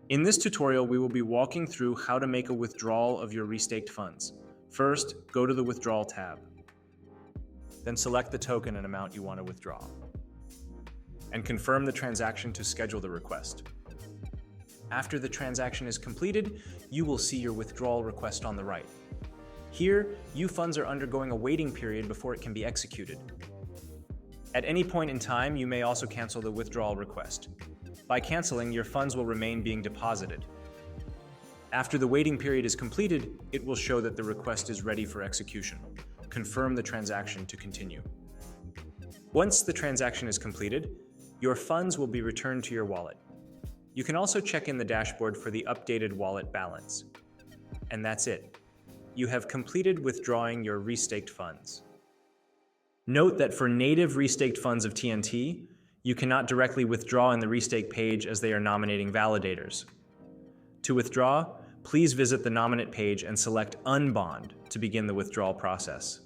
In this tutorial, we will be walking through how to make a withdrawal of your restaked funds. First, go to the Withdrawal tab. Then select the token and amount you want to withdraw. And confirm the transaction to schedule the request. After the transaction is completed, you will see your withdrawal request on the right. Here, your funds are undergoing a waiting period before it can be executed. At any point in time, you may also cancel the withdrawal request. By canceling, your funds will remain being deposited. After the waiting period is completed, it will show that the request is ready for execution. Confirm the transaction to continue. Once the transaction is completed, your funds will be returned to your wallet. You can also check in the dashboard for the updated wallet balance. And that's it. You have completed withdrawing your restaked funds. Note that for native restaked funds of TNT, you cannot directly withdraw in the restake page as they are nominating validators. To withdraw, please visit the nominate page and select Unbond to begin the withdrawal process.